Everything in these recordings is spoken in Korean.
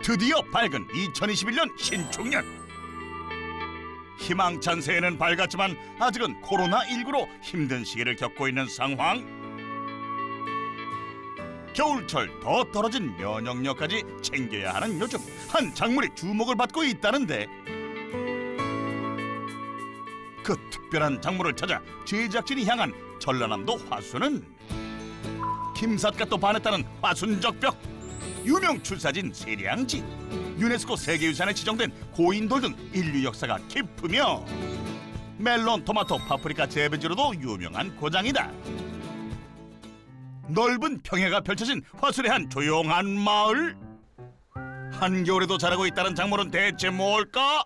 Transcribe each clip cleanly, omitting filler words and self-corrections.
드디어 밝은 2021년 신축년. 희망찬 새해는 밝았지만 아직은 코로나19로 힘든 시기를 겪고 있는 상황. 겨울철 더 떨어진 면역력까지 챙겨야 하는 요즘, 한 작물이 주목을 받고 있다는데, 그 특별한 작물을 찾아 제작진이 향한 전라남도 화순은 김삿갓 도 반했다는 화순적벽, 유명 출사진 세량지, 유네스코 세계유산에 지정된 고인돌 등 인류 역사가 깊으며 멜론, 토마토, 파프리카 재배지로도 유명한 고장이다. 넓은 평야가 펼쳐진 화순의 한 조용한 마을. 한겨울에도 자라고 있다는 작물은 대체 뭘까?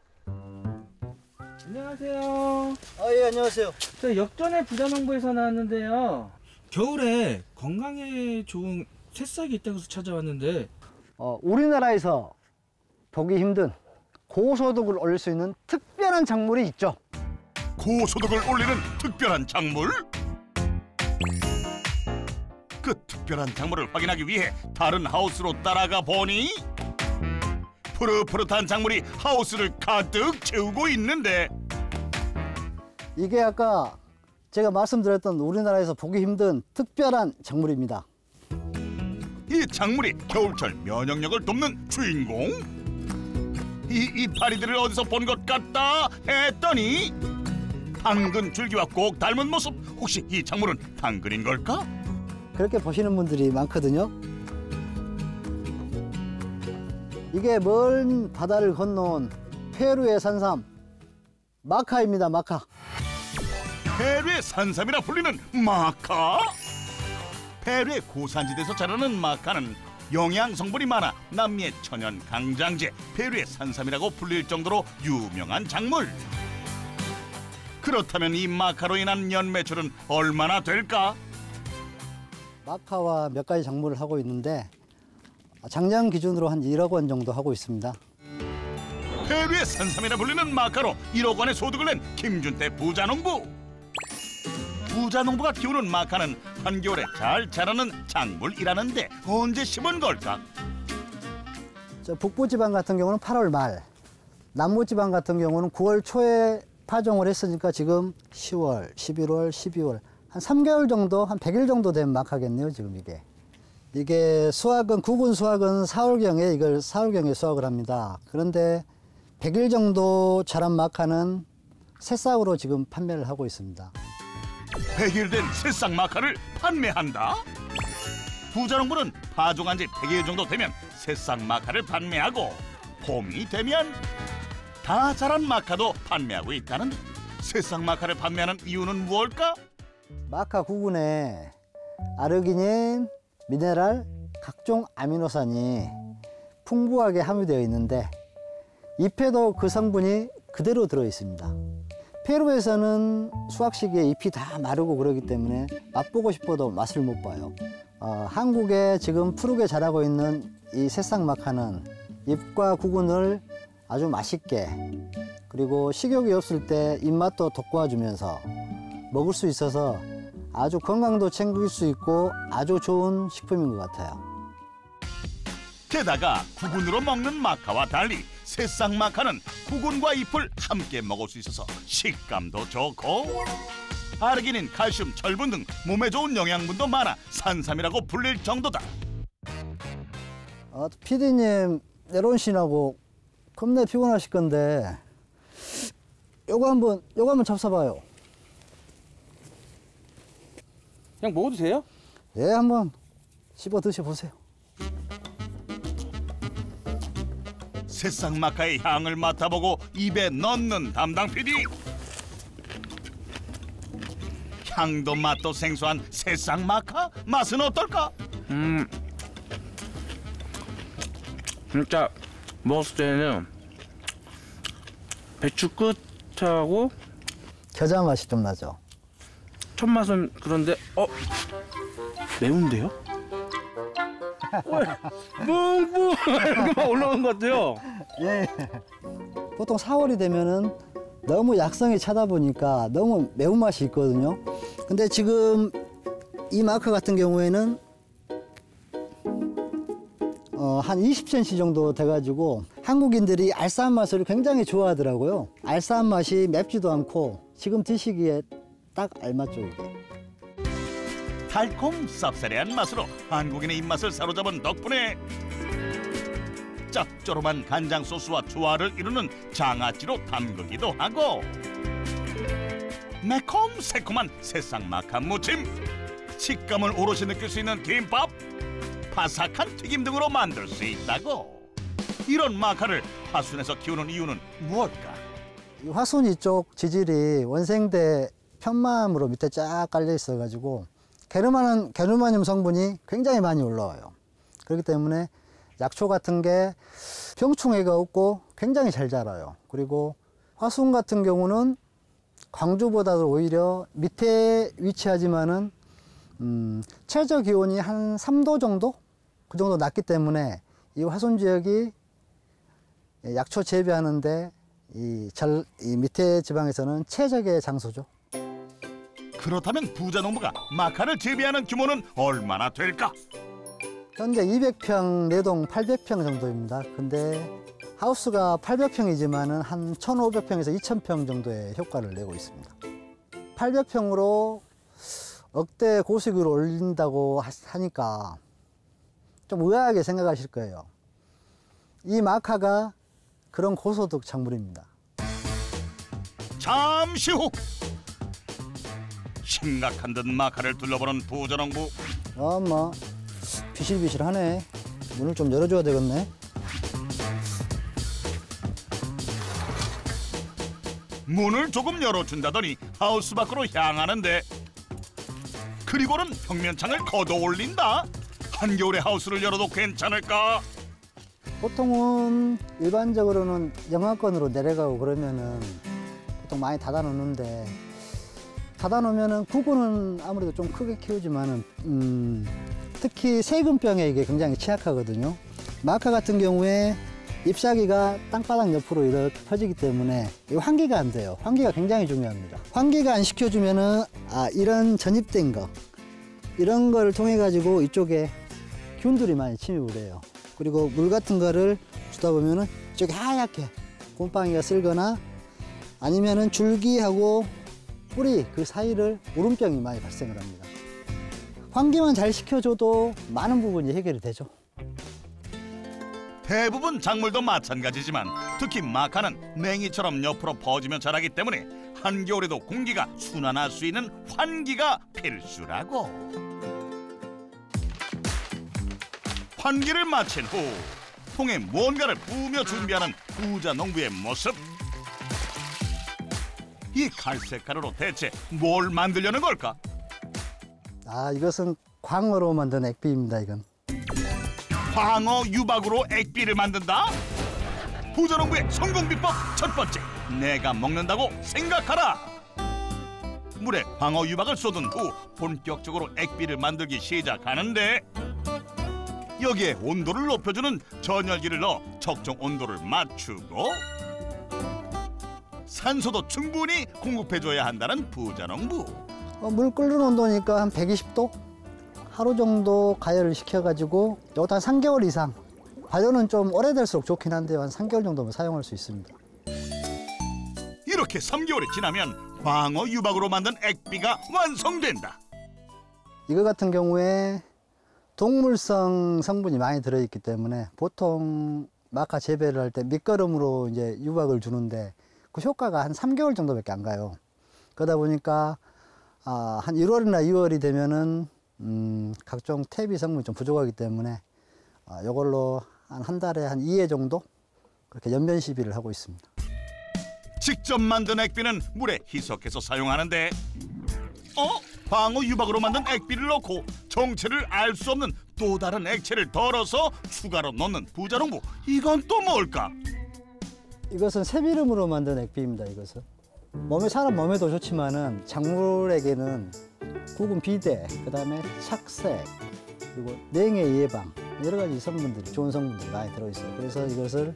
안녕하세요. 예, 안녕하세요. 저 역전의 부자농부에서 나왔는데요. 겨울에 건강에 좋은 새싹이 있다고 해서 찾아왔는데, 우리나라에서 보기 힘든 고소득을 올릴 수 있는 특별한 작물이 있죠. 고소득을 올리는 특별한 작물? 그 특별한 작물을 확인하기 위해 다른 하우스로 따라가 보니 푸릇푸릇한 작물이 하우스를 가득 채우고 있는데, 이게 아까 제가 말씀드렸던 우리나라에서 보기 힘든 특별한 작물입니다. 이 작물이 겨울철 면역력을 돕는 주인공? 이 이파리들을 어디서 본 것 같다 했더니 당근 줄기와 꼭 닮은 모습. 혹시 이 작물은 당근인 걸까? 그렇게 보시는 분들이 많거든요. 이게 먼 바다를 건너온 페루의 산삼 마카입니다. 마카. 페루의 산삼이라 불리는 마카? 페루의 고산지대에서 자라는 마카는 영양 성분이 많아 남미의 천연 강장제 페루의 산삼이라고 불릴 정도로 유명한 작물. 그렇다면 이 마카로 인한 연매출은 얼마나 될까? 마카와 몇 가지 작물을 하고 있는데 작년 기준으로 한 1억 원 정도 하고 있습니다. 페루의 산삼이라 불리는 마카로 1억 원의 소득을 낸 김준태 부자농부. 부자농부가 키우는 마카는 한겨울에 잘 자라는 작물이라는데 언제 심은 걸까? 저 북부지방 같은 경우는 8월 말, 남부지방 같은 경우는 9월 초에 파종을 했으니까 지금 10월, 11월, 12월 한 3개월 정도, 한 100일 정도 된 마카겠네요. 지금 이게 수확은 구근 수확은 4월경에 이걸 4월경에 수확을 합니다. 그런데 100일 정도 자란 마카는 새싹으로 지금 판매를 하고 있습니다. 100일 된 새싹 마카를 판매한다? 부자농부는 파종한 지 100일 정도 되면 새싹 마카를 판매하고 봄이 되면 다 자란 마카도 판매하고 있다는데, 새싹 마카를 판매하는 이유는 무엇일까? 마카 구근에 아르기닌, 미네랄, 각종 아미노산이 풍부하게 함유되어 있는데 잎에도 그 성분이 그대로 들어 있습니다. 페루에서는 수확 시기에 잎이 다 마르고 그러기 때문에 맛보고 싶어도 맛을 못 봐요. 한국에 지금 푸르게 자라고 있는 이 새싹 마카는 잎과 구근을 아주 맛있게, 그리고 식욕이 없을 때 입맛도 돋궈주면서 먹을 수 있어서 아주 건강도 챙길 수 있고 아주 좋은 식품인 것 같아요. 게다가 구근으로 먹는 마카와 달리 새싹 마카는 구근과 잎을 함께 먹을 수 있어서 식감도 좋고 아르기닌, 칼슘, 철분 등 몸에 좋은 영양분도 많아 산삼이라고 불릴 정도다. PD님 내려오시라고 겁나 피곤하실 건데 요거 한번 잡숴봐요. 그냥 먹어도 돼요? 예, 한번 씹어 드셔보세요. 새싹 마카의 향을 맡아보고 입에 넣는 담당 PD. 향도 맛도 생소한 새싹 마카? 맛은 어떨까? 진짜 먹었을 때는 배추 끝하고 겨자 맛이 좀 나죠. 첫 맛은 그런데 매운데요? 뿡뿡 이렇게 막 올라오는 것 같아요. 예. 보통 4월이 되면은 너무 약성이 차다 보니까 너무 매운맛이 있거든요. 근데 지금 이 마카 같은 경우에는 한 20cm 정도 돼가지고 한국인들이 알싸한 맛을 굉장히 좋아하더라고요. 알싸한 맛이 맵지도 않고 지금 드시기에 딱 알맞죠, 이게. 달콤 쌉싸래한 맛으로 한국인의 입맛을 사로잡은 덕분에 짭조름한 간장 소스와 조화를 이루는 장아찌로 담그기도 하고 매콤 새콤한 새싹마카 무침, 식감을 오롯이 느낄 수 있는 김밥, 바삭한 튀김 등으로 만들 수 있다고. 이런 마카를 화순에서 키우는 이유는 무엇일까? 이 화순 이쪽 지질이 원생대 편마음으로 밑에 쫙 깔려 있어가지고 게르마늄 성분이 굉장히 많이 올라와요. 그렇기 때문에 약초 같은 게 병충해가 없고 굉장히 잘 자라요. 그리고 화순 같은 경우는 광주보다도 오히려 밑에 위치하지만은 최저 기온이 한 3도 정도? 그 정도 낮기 때문에 이 화순 지역이 약초 재배하는데 이 밑에 지방에서는 최적의 장소죠. 그렇다면 부자농부가 마카를 재배하는 규모는 얼마나 될까? 현재 200평, 내동 800평 정도입니다. 근데 하우스가 800평이지만은 한 1,500평에서 2,000평 정도의 효과를 내고 있습니다. 800평으로 억대 고수익을 올린다고 하니까 좀 의아하게 생각하실 거예요. 이 마카가 그런 고소득 작물입니다. 잠시 후 심각한 듯 마카를 둘러보는 부자농부. 뭐 비실비실하네. 문을 좀 열어줘야 되겠네. 문을 조금 열어준다더니 하우스 밖으로 향하는데 그리고는 벽면창을 걷어 올린다. 한겨울에 하우스를 열어도 괜찮을까? 보통은 일반적으로는 영하권으로 내려가고 그러면은 보통 많이 닫아 놓는데 닫아 놓으면은 구근은 아무래도 좀 크게 키우지만은 특히 세균병에 이게 굉장히 취약하거든요. 마카 같은 경우에 잎사귀가 땅바닥 옆으로 이렇게 펴지기 때문에 환기가 안 돼요. 환기가 굉장히 중요합니다. 환기가 안 시켜주면은 이런 전입된 거 이런 거를 통해 가지고 이쪽에 균들이 많이 침입을 해요. 그리고 물 같은 거를 주다 보면은 이쪽에 하얗게 곰팡이가 쓸거나 아니면은 줄기하고 뿌리 그 사이를 우름병이 많이 발생을 합니다. 환기만 잘 시켜줘도 많은 부분이 해결이 되죠. 대부분 작물도 마찬가지지만 특히 마카는 냉이처럼 옆으로 퍼지며 자라기 때문에 한겨울에도 공기가 순환할 수 있는 환기가 필수라고. 환기를 마친 후 통에 무언가를 부으며 준비하는 부자 농부의 모습. 이 갈색 가루로 대체 뭘 만들려는 걸까? 이것은 광어로 만든 액비입니다. 이건. 광어 유박으로 액비를 만든다? 부자농부의 성공 비법 첫 번째, 내가 먹는다고 생각하라. 물에 광어 유박을 쏟은 후 본격적으로 액비를 만들기 시작하는데 여기에 온도를 높여주는 전열기를 넣어 적정 온도를 맞추고 산소도 충분히 공급해줘야 한다는 부자농부. 물 끓는 온도니까 한 120도? 하루 정도 가열을 시켜가지고 이것도 한 3개월 이상, 발효는 좀 오래될수록 좋긴 한데요. 한 3개월 정도면 사용할 수 있습니다. 이렇게 3개월이 지나면 광어 유박으로 만든 액비가 완성된다. 이거 같은 경우에 동물성 성분이 많이 들어있기 때문에 보통 마카 재배를 할 때 밑거름으로 이제 유박을 주는데 그 효과가 한 3개월 정도밖에 안 가요. 그러다 보니까 한 1월이나 2월이 되면은 각종 퇴비 성분이 좀 부족하기 때문에 이걸로 한 달에 한 2회 정도 그렇게 연면 시비를 하고 있습니다. 직접 만든 액비는 물에 희석해서 사용하는데 광어 유박으로 만든 액비를 넣고 정체를 알 수 없는 또 다른 액체를 덜어서 추가로 넣는 부자농부. 이건 또 뭘까? 이것은 새비름으로 만든 액비입니다. 이것은 사람 몸에도 좋지만은 작물에게는 구근 비대, 그다음에 착색, 그리고 냉해 예방 여러 가지 성분들이 좋은 성분들이 많이 들어있어요. 그래서 이것을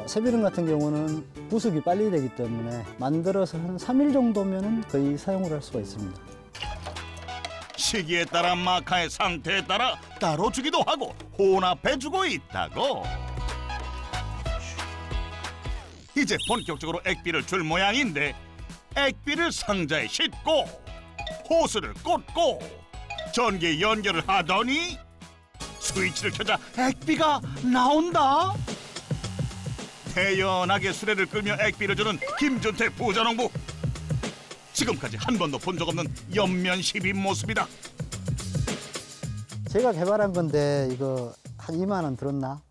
새비름 같은 경우는 부숙이 빨리 되기 때문에 만들어서 한 3일 정도면은 거의 사용을 할 수가 있습니다. 시기에 따라 마카의 상태에 따라 따로 주기도 하고 혼합해주고 있다고. 이제 본격적으로 액비를 줄 모양인데 액비를 상자에 싣고 호스를 꽂고 전기에 연결을 하더니 스위치를 켜자 액비가 나온다. 태연하게 수레를 끌며 액비를 주는 김준태 부자농부. 지금까지 한 번도 본 적 없는 연면십인 모습이다. 제가 개발한 건데 이거 한 2만 원 들었나?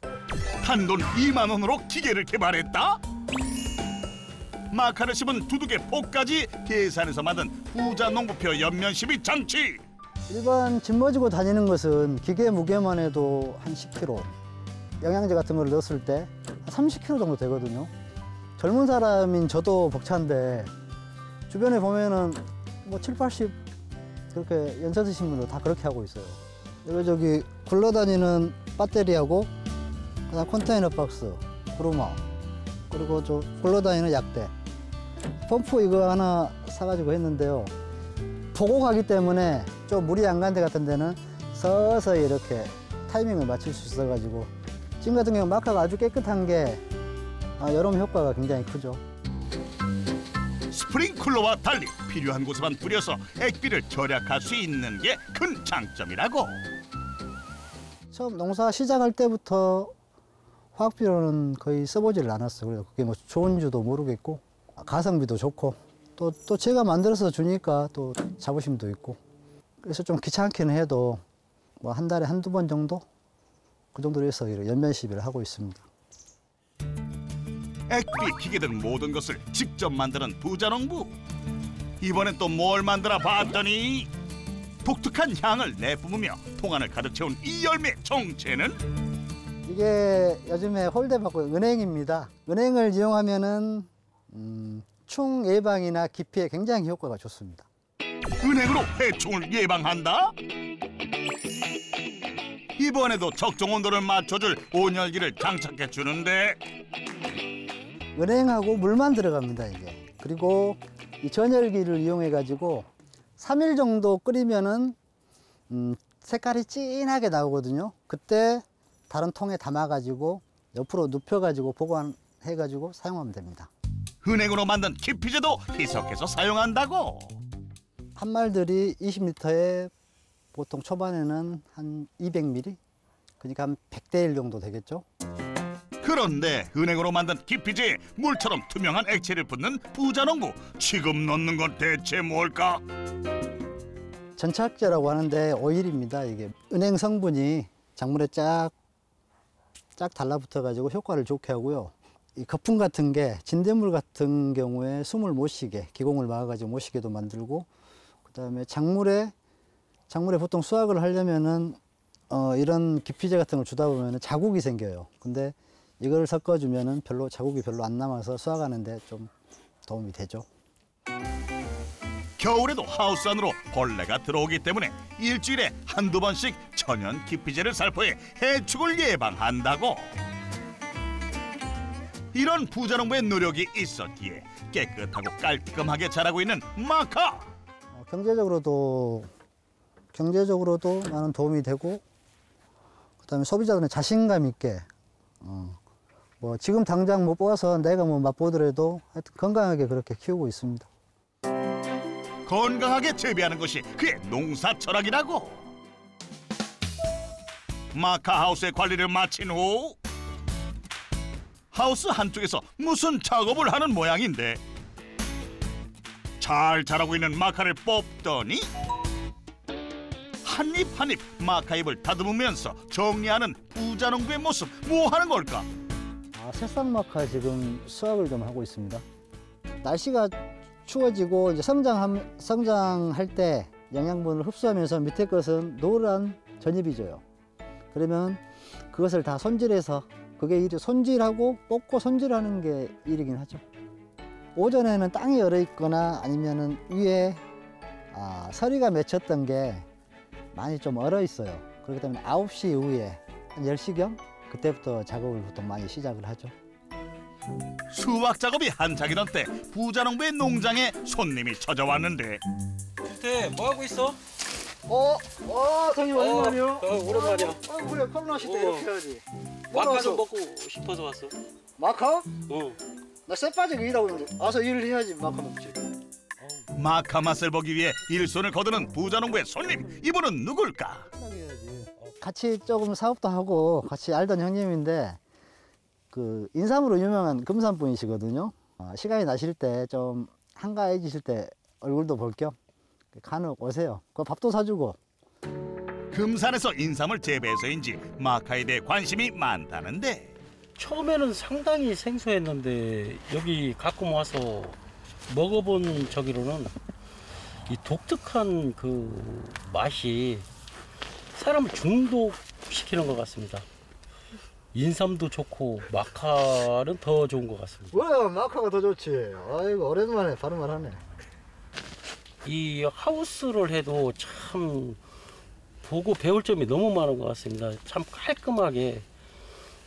단돈 2만 원으로 기계를 개발했다? 마카를 씹은 두둑의 폭까지 계산해서 만든 부자농부표 연면십이 장치. 일반 짊어지고 다니는 것은 기계 무게만 해도 한 10kg, 영양제 같은 걸 넣었을 때 한 30kg 정도 되거든요. 젊은 사람인 저도 벅찬데 주변에 보면은 뭐 7, 80 그렇게 연세 드신 분들 다 그렇게 하고 있어요. 여기저기 굴러다니는 배터리하고 그다음 컨테이너 박스, 브루머, 그리고 저 굴러다니는 약대, 펌프 이거 하나 사가지고 했는데요. 보고 가기 때문에 좀 물이 안 간 데 같은 데는 서서히 이렇게 타이밍을 맞출 수 있어가지고 지금 같은 경우 마카가 아주 깨끗한 게 여름 효과가 굉장히 크죠. 스프링클러와 달리 필요한 곳에만 뿌려서 액비를 절약할 수 있는 게 큰 장점이라고. 처음 농사 시작할 때부터 화학비료는 거의 써보지를 않았어요. 그래서 그게 뭐 좋은지도 모르겠고 가성비도 좋고 또 제가 만들어서 주니까 또 자부심도 있고 그래서 좀 귀찮기는 해도 뭐 한 달에 한두 번 정도 그 정도로 해서 연면 시비를 하고 있습니다. 액비 기계 등 모든 것을 직접 만드는 부자농부. 이번엔 또 뭘 만들어 봤더니 독특한 향을 내뿜으며 통안을 가득 채운 이 열매 정체는 이게 요즘에 홀대받고 은행입니다. 은행을 이용하면은 충 예방이나 기피에 굉장히 효과가 좋습니다. 은행으로 해충을 예방한다? 이번에도 적정 온도를 맞춰줄 온열기를 장착해 주는데 은행하고 물만 들어갑니다, 이게. 그리고 이 전열기를 이용해 가지고 3일 정도 끓이면은 색깔이 진하게 나오거든요. 그때 다른 통에 담아 가지고 옆으로 눕혀 가지고 보관해 가지고 사용하면 됩니다. 은행으로 만든 기피제도 희석해서 사용한다고. 한 말들이 20리터에 보통 초반에는 한 200ml? 그러니까 한 100대 1 정도 되겠죠. 그런데 은행으로 만든 기피제에 물처럼 투명한 액체를 붓는 부자농부. 지금 넣는 건 대체 뭘까? 전착제라고 하는데 오일입니다. 이게 은행 성분이 작물에 쫙 달라붙어 가지고 효과를 좋게 하고요. 이 거품 같은 게 진딧물 같은 경우에 숨을 못 쉬게, 기공을 막아 가지고 못 쉬게도 만들고, 그다음에 작물에 보통 수확을 하려면은 이런 기피제 같은 걸 주다 보면은 자국이 생겨요. 근데 이걸 섞어주면은 자국이 별로 안 남아서 수확하는데 좀 도움이 되죠. 겨울에도 하우스 안으로 벌레가 들어오기 때문에 일주일에 한두 번씩 천연 기피제를 살포해 해충을 예방한다고. 이런 부자농부의 노력이 있었기에 깨끗하고 깔끔하게 자라고 있는 마카. 경제적으로도 많은 도움이 되고, 그다음에 소비자들은 자신감 있게 뭐 지금 당장 못 뽑아서 내가 뭐 맛보더라도 하여튼 건강하게 그렇게 키우고 있습니다. 건강하게 재배하는 것이 그의 농사 철학이라고. 마카 하우스의 관리를 마친 후 하우스 한쪽에서 무슨 작업을 하는 모양인데 잘 자라고 있는 마카를 뽑더니 한입 한입 마카 잎을 다듬으면서 정리하는 부자농부의 모습. 뭐 하는 걸까? 새싹 마카 지금 수확을 좀 하고 있습니다. 날씨가 추워지고 이제 성장할 때 영양분을 흡수하면서 밑에 것은 노란 전잎이 져요. 그러면 그것을 다 손질해서 그게 일이 손질하고 뽑고 손질하는 게 일이긴 하죠. 오전에는 땅이 얼어 있거나 아니면은 위에 서리가 맺혔던 게 많이 좀 얼어 있어요. 그렇기 때문에 9시 이후에 한 10시경 그때부터 작업을 보통 많이 시작을 하죠. 수확 작업이 한창이던 때 부자농부의 농장에 손님이 찾아왔는데 준태, 뭐 하고 있어? 형님 오랜만이요. 오랜만이야. 그래, 코로나 시대 이렇게 해야지. 마카 좀 먹고 싶어서 왔어. 마카? 응. 나 쇠빠지게 일하고 있는데 와서 일을 해야지 마카 먹지. 마카 맛을 보기 위해 일손을 거두는 부자농부의 손님. 이분은 누굴까? 같이 조금 사업도 하고 같이 알던 형님인데 그 인삼으로 유명한 금산 분이시거든요. 시간이 나실 때 좀 한가해지실 때 얼굴도 볼 겸 간혹 오세요. 그 밥도 사주고. 금산에서 인삼을 재배해서인지 마카에 대해 관심이 많다는데 처음에는 상당히 생소했는데 여기 가끔 와서 먹어본 저기로는 이 독특한 그 맛이 사람을 중독시키는 것 같습니다. 인삼도 좋고 마카는 더 좋은 것 같습니다. 왜 마카가 더 좋지? 아이고 오랜만에 발음을 하네. 이 하우스를 해도 참 보고 배울 점이 너무 많은 것 같습니다. 참 깔끔하게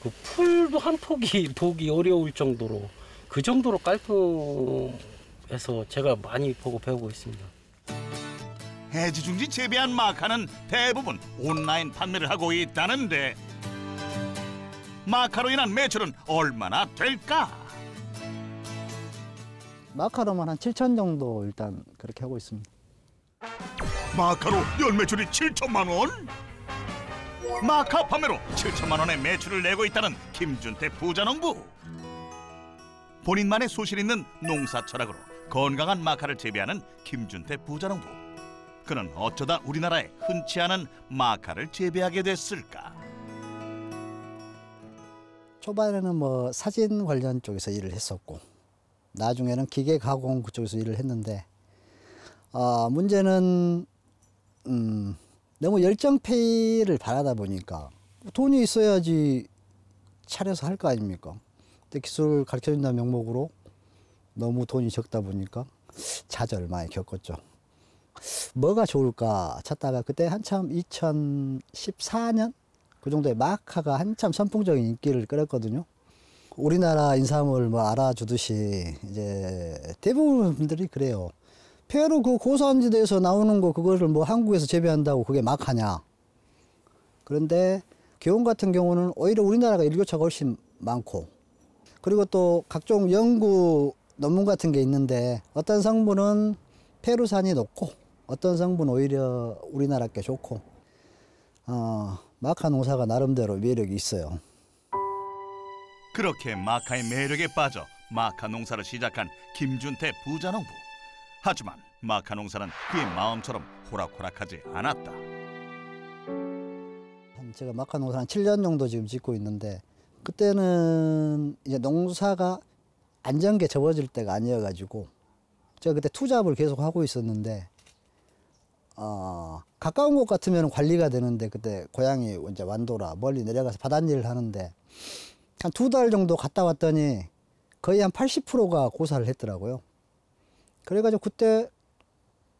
그 풀도 한 폭이 보기 어려울 정도로 그 정도로 깔끔해서 제가 많이 보고 배우고 있습니다. 애지중지 재배한 마카는 대부분 온라인 판매를 하고 있다는데 마카로 인한 매출은 얼마나 될까? 마카로만 한 7천 정도 일단 그렇게 하고 있습니다. 마카로 연 매출이 7천만 원? 마카 판매로 7천만 원의 매출을 내고 있다는 김준태 부자농부. 본인만의 소실 있는 농사 철학으로 건강한 마카를 재배하는 김준태 부자농부. 그는 어쩌다 우리나라에 흔치 않은 마카를 재배하게 됐을까? 초반에는 뭐 사진 관련 쪽에서 일을 했었고 나중에는 기계 가공 그쪽에서 일을 했는데 문제는 너무 열정페이를 바라다 보니까 돈이 있어야지 차려서 할 거 아닙니까? 근데 기술을 가르쳐준다는 명목으로 너무 돈이 적다 보니까 좌절 많이 겪었죠. 뭐가 좋을까 찾다가 그때 한참 2014년 그 정도에 마카가 한참 선풍적인 인기를 끌었거든요. 우리나라 인삼을 뭐 알아주듯이 이제 대부분 분들이 그래요. 페루 그 고산지대에서 나오는 거 그거를 뭐 한국에서 재배한다고 그게 마카냐. 그런데 기온 같은 경우는 오히려 우리나라가 일교차가 훨씬 많고 그리고 또 각종 연구 논문 같은 게 있는데 어떤 성분은 페루산이 높고 어떤 성분은 오히려 우리나라 게 좋고 마카 농사가 나름대로 매력이 있어요. 그렇게 마카의 매력에 빠져 마카 농사를 시작한 김준태 부자농부. 하지만 마카 농사는 그의 마음처럼 호락호락하지 않았다. 제가 마카 농사 한 7년 정도 지금 짓고 있는데 그때는 이제 농사가 안정기에 접어질 때가 아니어가지고 제가 그때 투잡을 계속 하고 있었는데 가까운 곳 같으면 관리가 되는데 그때 고향이 이제 완도라 멀리 내려가서 바닷일을 하는데 한 2달 정도 갔다 왔더니 거의 한 80%가 고사를 했더라고요. 그래가지고 그때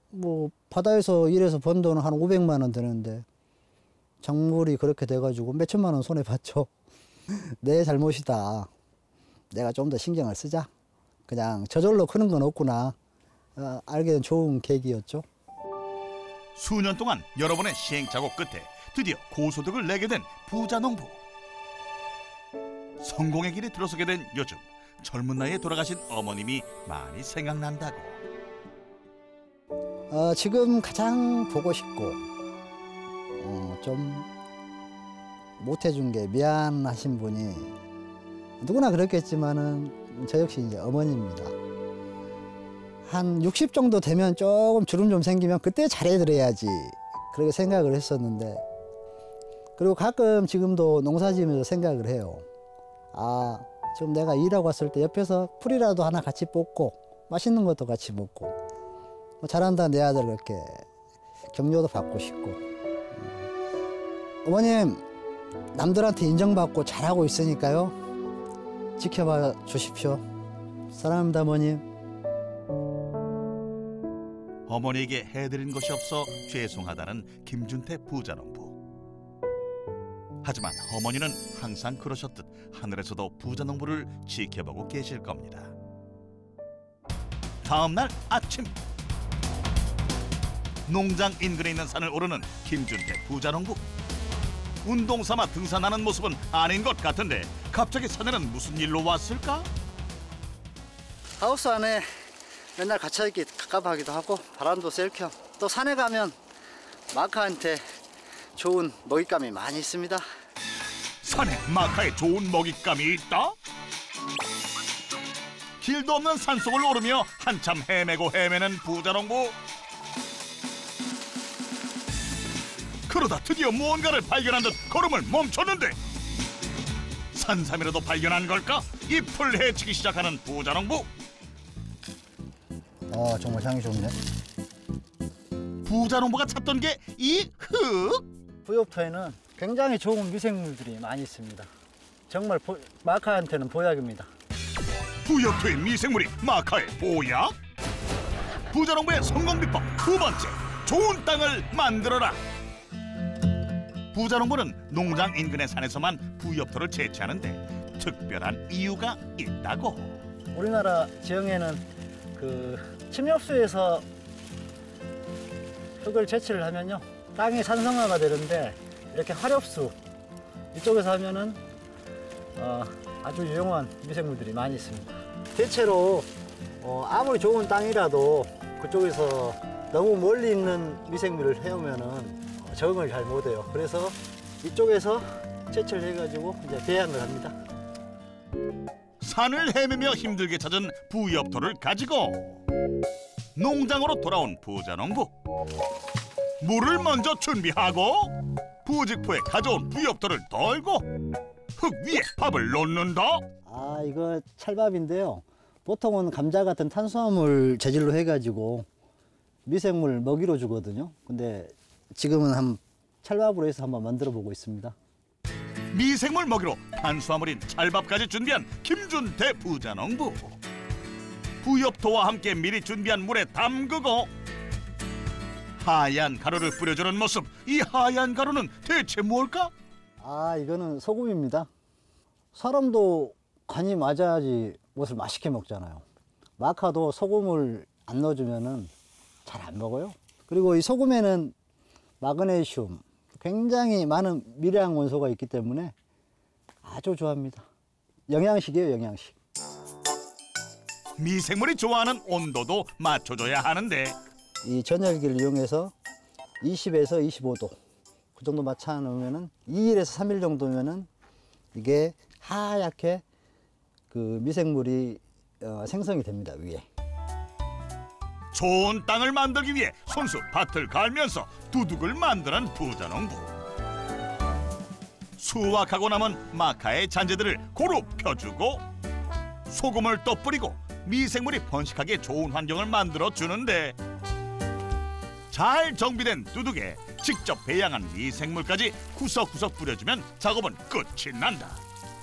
뭐 바다에서 일해서 번 돈은 한 500만 원 되는데 작물이 그렇게 돼가지고 몇 천만 원 손해 봤죠. 내 잘못이다. 내가 좀 더 신경을 쓰자. 그냥 저절로 크는 건 없구나. 알게 된 좋은 계기였죠. 수년 동안 여러 번의 시행착오 끝에 드디어 고소득을 내게 된 부자농부. 성공의 길에 들어서게 된 요즘 젊은 나이에 돌아가신 어머님이 많이 생각난다고. 지금 가장 보고 싶고 좀 못해준 게 미안하신 분이 누구나 그렇겠지만은 저 역시 이제 어머니입니다. 한 60 정도 되면 조금 주름 좀 생기면 그때 잘해드려야지 그렇게 생각을 했었는데 그리고 가끔 지금도 농사 지으면서 생각을 해요. 지금 내가 일하고 왔을 때 옆에서 풀이라도 하나 같이 뽑고 맛있는 것도 같이 먹고 뭐 잘한다 내 아들 그렇게 격려도 받고 싶고 어머님 남들한테 인정받고 잘하고 있으니까요 지켜봐 주십시오. 사랑합니다 어머님. 어머니에게 해드린 것이 없어 죄송하다는 김준태 부자농부. 하지만 어머니는 항상 그러셨듯 하늘에서도 부자농부를 지켜보고 계실 겁니다. 다음 날 아침 농장 인근에 있는 산을 오르는 김준태 부자농부. 운동 삼아 등산하는 모습은 아닌 것 같은데 갑자기 산에는 무슨 일로 왔을까? 하우스 안에 맨날 갇혀있기 갑갑하기도 하고 바람도 쐴 겸 또 산에 가면 마카한테 좋은 먹잇감이 많이 있습니다. 산에 마카에 좋은 먹잇감이 있다? 길도 없는 산속을 오르며 한참 헤매는 부자농부. 그러다 드디어 무언가를 발견한 듯 걸음을 멈췄는데 산삼이라도 발견한 걸까? 잎을 헤치기 시작하는 부자농부. 정말 향이 좋네. 부자농부가 찾던 게 이 흙? 부엽토에는 굉장히 좋은 미생물들이 많이 있습니다. 정말 마카한테는 보약입니다. 부엽토의 미생물이 마카의 보약? 부자농부의 성공 비법 두 번째, 좋은 땅을 만들어라. 부자농부는 농장 인근의 산에서만 부엽토를 채취하는데 특별한 이유가 있다고. 우리나라 지형에는 침엽수에서 흙을 채취를 하면요, 땅이 산성화가 되는데 이렇게 화렵수 이쪽에서 하면은 아주 유용한 미생물들이 많이 있습니다. 대체로 아무리 좋은 땅이라도 그쪽에서 너무 멀리 있는 미생물을 해오면은 적응을 잘 못해요. 그래서 이쪽에서 채취를 해가지고 이제 배양을 합니다. 산을 헤매며 힘들게 찾은 부엽토를 가지고 농장으로 돌아온 부자농부. 물을 먼저 준비하고 부직포에 가져온 부엽토를 덜고 흙 위에 밥을 놓는다. 이거 찰밥인데요. 보통은 감자 같은 탄수화물 재질로 해가지고 미생물 먹이로 주거든요. 근데 지금은 찰밥으로 해서 한번 만들어 보고 있습니다. 미생물 먹이로 탄수화물인 찰밥까지 준비한 김준태 부자농부. 부엽토와 함께 미리 준비한 물에 담그고 하얀 가루를 뿌려주는 모습. 이 하얀 가루는 대체 뭘까? 이거는 소금입니다. 사람도 간이 맞아야지 무엇을 맛있게 먹잖아요. 마카도 소금을 안 넣어주면은 잘 안 먹어요. 그리고 이 소금에는 마그네슘, 굉장히 많은 미량 원소가 있기 때문에 아주 좋아합니다. 영양식이에요, 영양식. 미생물이 좋아하는 온도도 맞춰줘야 하는데 이 전열기를 이용해서 20에서 25도 그 정도 맞춰 놓으면은 2일에서 3일 정도면은 이게 하얗게 그 미생물이 생성이 됩니다, 위에. 좋은 땅을 만들기 위해 손수 밭을 갈면서 두둑을 만드는 부자농부. 수확하고 남은 마카의 잔재들을 고루 펴주고 소금을 또 뿌리고 미생물이 번식하기에 좋은 환경을 만들어 주는데 잘 정비된 두둑에 직접 배양한 미생물까지 구석구석 뿌려주면 작업은 끝이 난다.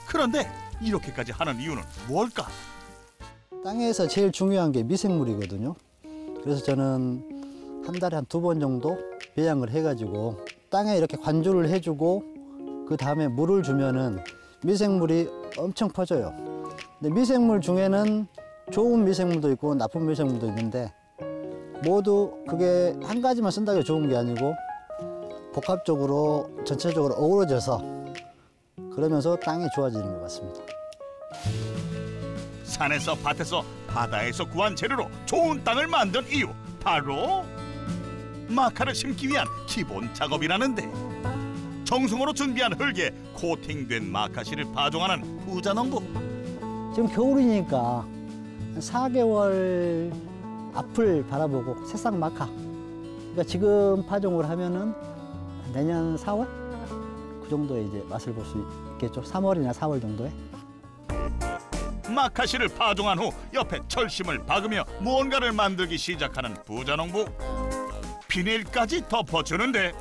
그런데 이렇게까지 하는 이유는 뭘까? 땅에서 제일 중요한 게 미생물이거든요. 그래서 저는 한 달에 한 2번 정도 배양을 해가지고 땅에 이렇게 관주를 해주고 그 다음에 물을 주면은 미생물이 엄청 퍼져요. 근데 미생물 중에는 좋은 미생물도 있고 나쁜 미생물도 있는데 모두 그게 한 가지만 쓴다고 좋은 게 아니고 복합적으로 전체적으로 어우러져서 그러면서 땅이 좋아지는 것 같습니다. 산에서 밭에서 바다에서 구한 재료로 좋은 땅을 만든 이유, 바로 마카를 심기 위한 기본 작업이라는데 정성으로 준비한 흙에 코팅된 마카씨를 파종하는 부자농부. 지금 겨울이니까 한 4개월 앞을 바라보고 새싹 마카. 그러니까 지금 파종을 하면은 내년 4월 그 정도에 이제 맛을 볼 수 있겠죠. 3월이나 4월 정도에. 마카씨를 파종한 후 옆에 철심을 박으며 무언가를 만들기 시작하는 부자농부. 비닐까지 덮어주는데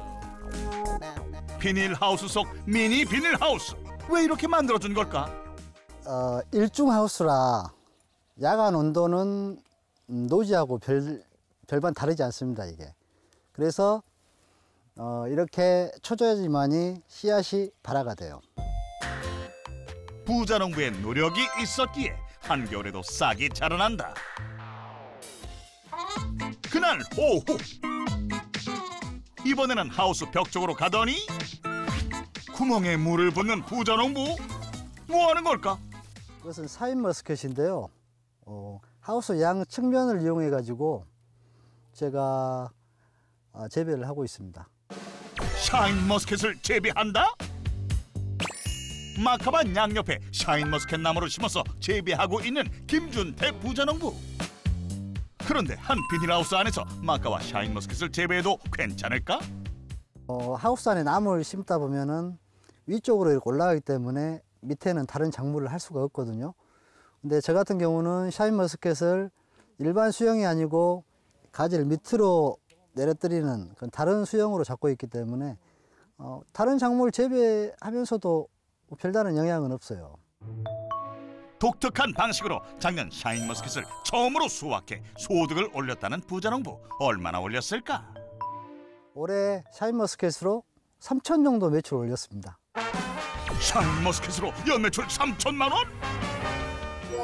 비닐하우스 속 미니 비닐하우스. 왜 이렇게 만들어준 걸까? 일중하우스라 야간 온도는 노지하고 별반 다르지 않습니다, 이게. 그래서 이렇게 쳐줘야지만이 씨앗이 발화가 돼요. 부자농부의 노력이 있었기에 한겨울에도 싹이 자라난다. 그날 오후 이번에는 하우스 벽 쪽으로 가더니 구멍에 물을 붓는 부자농부. 뭐 하는 걸까? 이것은 샤인머스켓인데요. 하우스 양 측면을 이용해 가지고 제가 재배를 하고 있습니다. 샤인머스켓을 재배한다? 마카밭 양옆에 샤인머스켓 나무를 심어서 재배하고 있는 김준태 부자농부. 그런데 한 비닐하우스 안에서 마카와 샤인머스켓을 재배해도 괜찮을까? 하우스 안에 나무를 심다 보면은 위쪽으로 이렇게 올라가기 때문에 밑에는 다른 작물을 할 수가 없거든요. 근데 저 같은 경우는 샤인머스켓을 일반 수영이 아니고 가지를 밑으로 내려뜨리는 그런 다른 수영으로 잡고 있기 때문에 다른 작물 재배하면서도 별다른 영향은 없어요. 독특한 방식으로 작년 샤인머스켓을 처음으로 수확해 소득을 올렸다는 부자농부. 얼마나 올렸을까? 올해 샤인머스켓으로 3천 정도 매출 올렸습니다. 샤인머스켓으로 연매출 3천만 원?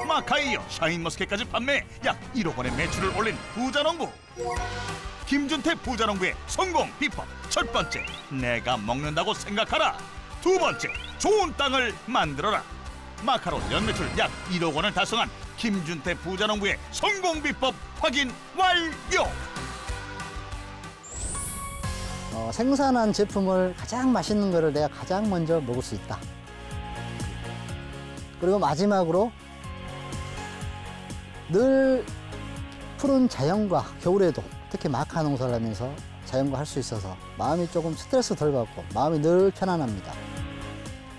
마카에 이어 샤인머스켓까지 판매해 약 1억 원의 매출을 올린 부자농부. 김준태 부자농부의 성공 비법. 첫 번째, 내가 먹는다고 생각하라. 두 번째, 좋은 땅을 만들어라. 마카로 연매출 약 1억 원을 달성한 김준태 부자농부의 성공 비법 확인 완료. 생산한 제품을 가장 맛있는 거를 내가 가장 먼저 먹을 수 있다. 그리고 마지막으로 늘 푸른 자연과 겨울에도 특히 마카 농사를 하면서 자연과 할 수 있어서 마음이 조금 스트레스 덜 받고 마음이 늘 편안합니다.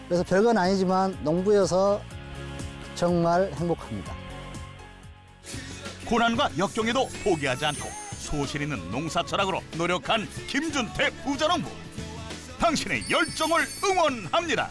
그래서 별건 아니지만 농부여서 정말 행복합니다. 고난과 역경에도 포기하지 않고 소실 있는 농사 철학으로 노력한 김준태 부자농부. 당신의 열정을 응원합니다.